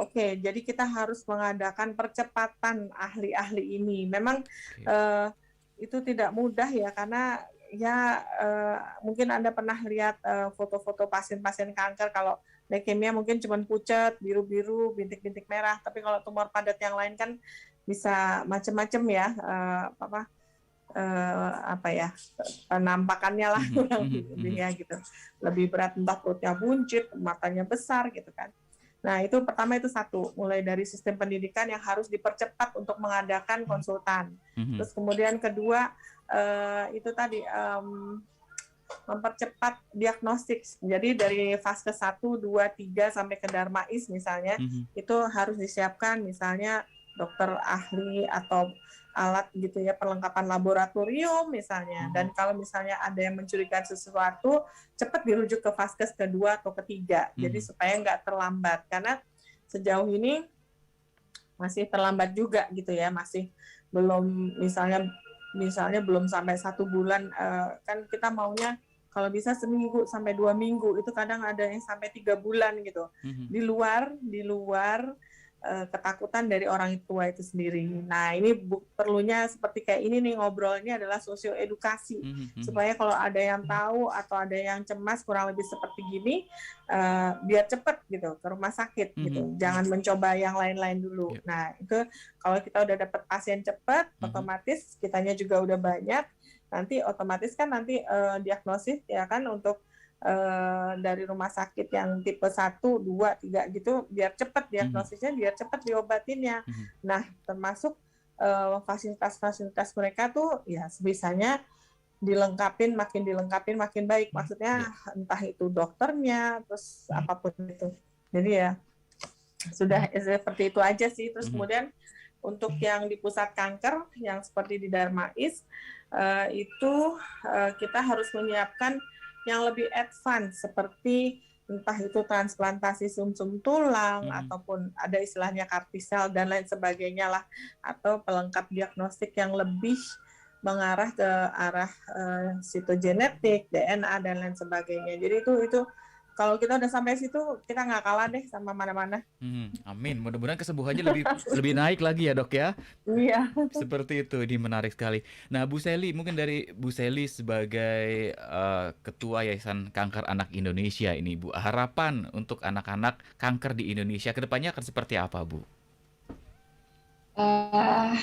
[SPEAKER 3] Oke, jadi kita harus mengadakan percepatan ahli-ahli ini. Memang itu tidak mudah ya, karena mungkin Anda pernah lihat foto-foto pasien-pasien kanker. Kalau leukemia mungkin cuma pucat, biru-biru, bintik-bintik merah. Tapi kalau tumor padat yang lain kan bisa macam-macam ya, penampakannya lah kurang lebih ya gitu. Lebih berat, entah perutnya buncit, matanya besar gitu kan. Nah, itu pertama, itu satu, mulai dari sistem pendidikan yang harus dipercepat untuk mengadakan konsultan. Terus kemudian kedua, itu tadi mempercepat diagnostik. Jadi dari fase 1, 2, 3 sampai ke Darmais misalnya, itu harus disiapkan misalnya dokter ahli atau alat gitu ya, perlengkapan laboratorium misalnya. Dan kalau misalnya ada yang mencurigakan sesuatu, cepat dirujuk ke vaskes kedua atau ketiga. Jadi supaya nggak terlambat, karena sejauh ini masih terlambat juga gitu ya, masih belum misalnya belum sampai 1 bulan, kan kita maunya kalau bisa seminggu sampai 2 minggu, itu kadang ada yang sampai 3 bulan gitu. Di luar ketakutan dari orang tua itu sendiri. Nah, ini perlunya seperti kayak ini nih, ngobrolnya adalah sosioedukasi, supaya kalau ada yang tahu atau ada yang cemas kurang lebih seperti gini, biar cepat gitu ke rumah sakit gitu. Jangan mencoba yang lain-lain dulu. Nah, itu kalau kita udah dapat pasien cepat, otomatis kitanya juga udah banyak, nanti otomatis kan diagnosis ya kan, untuk dari rumah sakit yang tipe 1, 2, 3 gitu, biar cepat diagnosisnya, biar cepat diobatinnya. Nah, termasuk fasilitas-fasilitas mereka tuh ya sebisanya makin dilengkapin makin baik. Maksudnya entah itu dokternya, terus apapun itu. Jadi ya sudah seperti itu aja sih. Terus kemudian untuk yang di pusat kanker yang seperti di Darmais, itu kita harus menyiapkan yang lebih advance, seperti entah itu transplantasi sumsum tulang ataupun ada istilahnya kartisel dan lain sebagainya lah, atau pelengkap diagnostik yang lebih mengarah ke arah sitogenetik, DNA dan lain sebagainya. Jadi itu kalau kita udah sampai situ, kita nggak kalah deh sama mana-mana.
[SPEAKER 1] Amin. Mudah-mudahan kesembuhannya lebih naik lagi ya, Dok ya.
[SPEAKER 3] Iya.
[SPEAKER 1] Seperti itu, ini menarik sekali. Nah, Bu Seli, mungkin dari Bu Seli sebagai Ketua Yayasan Kanker Anak Indonesia ini, Bu, harapan untuk anak-anak kanker di Indonesia ke depannya akan seperti apa, Bu?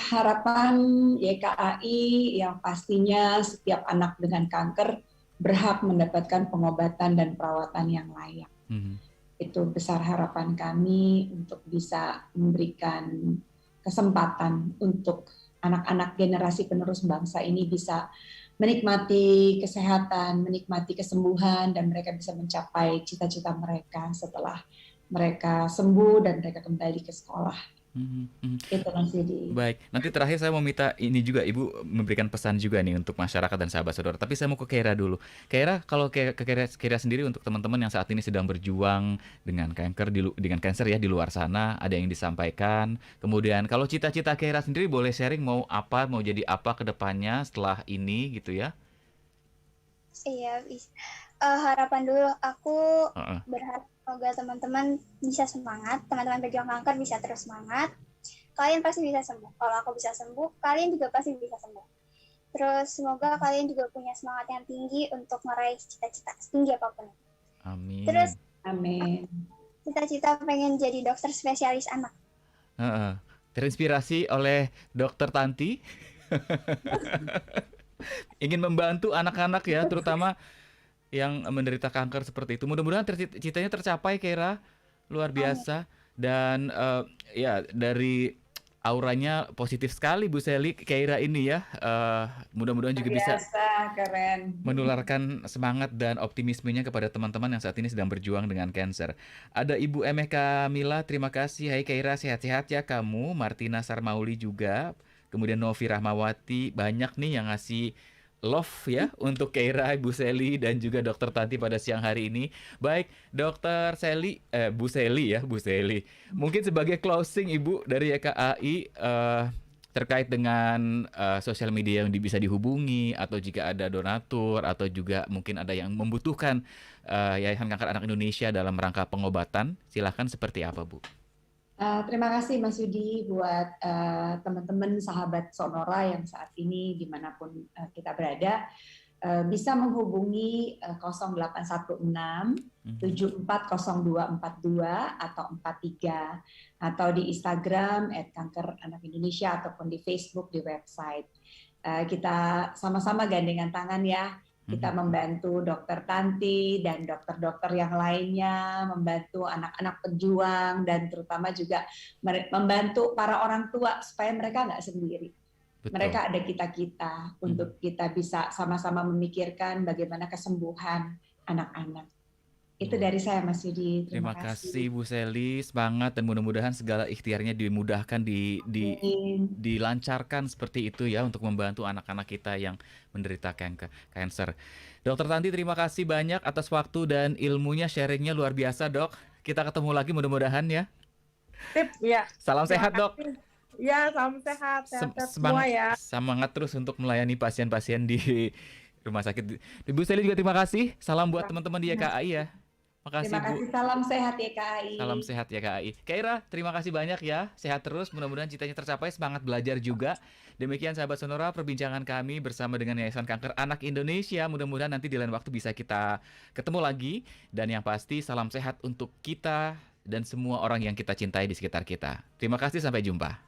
[SPEAKER 2] Harapan YKAI yang pastinya setiap anak dengan kanker berhak mendapatkan pengobatan dan perawatan yang layak. Itu besar harapan kami untuk bisa memberikan kesempatan untuk anak-anak generasi penerus bangsa ini bisa menikmati kesehatan, menikmati kesembuhan, dan mereka bisa mencapai cita-cita mereka setelah mereka sembuh dan mereka kembali ke sekolah. Itu Mas Yudi.
[SPEAKER 1] Baik, nanti terakhir saya mau minta ini juga, Ibu memberikan pesan juga nih untuk masyarakat dan sahabat saudara. Tapi saya mau ke Keira dulu. Keira, kalau Keira sendiri untuk teman-teman yang saat ini sedang berjuang dengan kanker dengan kanker ya di luar sana, ada yang disampaikan. Kemudian kalau cita-cita Keira sendiri boleh sharing mau apa, mau jadi apa ke depannya setelah ini gitu ya?
[SPEAKER 4] Iya, harapan dulu aku berharap semoga teman-teman bisa semangat, teman-teman pejuang kanker bisa terus semangat. Kalian pasti bisa sembuh. Kalau aku bisa sembuh, kalian juga pasti bisa sembuh. Terus semoga kalian juga punya semangat yang tinggi untuk meraih cita-cita setinggi apapun.
[SPEAKER 1] Amin.
[SPEAKER 4] Terus,
[SPEAKER 2] amin.
[SPEAKER 4] Cita-cita pengen jadi dokter spesialis anak.
[SPEAKER 1] Terinspirasi oleh Dokter Tanti. Ingin membantu anak-anak ya, terutama yang menderita kanker seperti itu. Mudah-mudahan cita-citanya tercapai, Keira. Luar biasa. Dan ya dari auranya positif sekali Bu Seli, Keira ini ya. Mudah-mudahan juga bisa
[SPEAKER 2] keren.
[SPEAKER 1] menularkan semangat dan optimismenya kepada teman-teman yang saat ini sedang berjuang dengan kanker. Ada Ibu Emeh Kamila, terima kasih. Hai Keira, sehat-sehat ya kamu. Martina Sarmauli juga. Kemudian Novi Rahmawati, banyak nih yang ngasih love ya untuk Keira, Bu Seli dan juga Dokter Tanti pada siang hari ini. Baik, Dokter Seli, Bu Seli ya, Bu Seli. Mungkin sebagai closing Ibu dari YKAI terkait dengan sosial media yang bisa dihubungi, atau jika ada donatur atau juga mungkin ada yang membutuhkan Yayasan Kanker Anak Indonesia dalam rangka pengobatan, silakan seperti apa Bu?
[SPEAKER 2] Terima kasih Mas Yudi buat teman-teman sahabat Sonora yang saat ini dimanapun kita berada bisa menghubungi 0816 740242 atau 43 atau di Instagram @kankeranakIndonesia ataupun di Facebook, di website. Kita sama-sama gandengan tangan ya. Kita membantu Dokter Tanti dan dokter-dokter yang lainnya, membantu anak-anak pejuang, dan terutama juga membantu para orang tua supaya mereka nggak sendiri. Betul. Mereka ada kita-kita untuk kita bisa sama-sama memikirkan bagaimana kesembuhan anak-anak. Itu dari saya Mas Yudi.
[SPEAKER 1] Terima kasih Bu Seli, semangat dan mudah-mudahan segala ikhtiarnya dimudahkan, dilancarkan seperti itu ya untuk membantu anak-anak kita yang menderita kanker. Dokter Tanti, terima kasih banyak atas waktu dan ilmunya, sharingnya luar biasa Dok. Kita ketemu lagi mudah-mudahan ya.
[SPEAKER 3] Sip, ya.
[SPEAKER 1] Salam sehat Dok.
[SPEAKER 3] Ya, salam sehat semua ya.
[SPEAKER 1] Semangat terus untuk melayani pasien-pasien di rumah sakit. Bu Seli juga terima kasih. Salam buat teman-teman di YKAI ya. Makasih,
[SPEAKER 2] terima kasih,
[SPEAKER 1] Bu.
[SPEAKER 2] salam sehat YKAI.
[SPEAKER 1] Salam sehat YKAI. Keira, terima kasih banyak ya. Sehat terus, mudah-mudahan citanya tercapai, semangat belajar juga. Demikian sahabat Sonora, perbincangan kami bersama dengan Yayasan Kanker Anak Indonesia. Mudah-mudahan nanti di lain waktu bisa kita ketemu lagi. Dan yang pasti, salam sehat untuk kita dan semua orang yang kita cintai di sekitar kita. Terima kasih, sampai jumpa.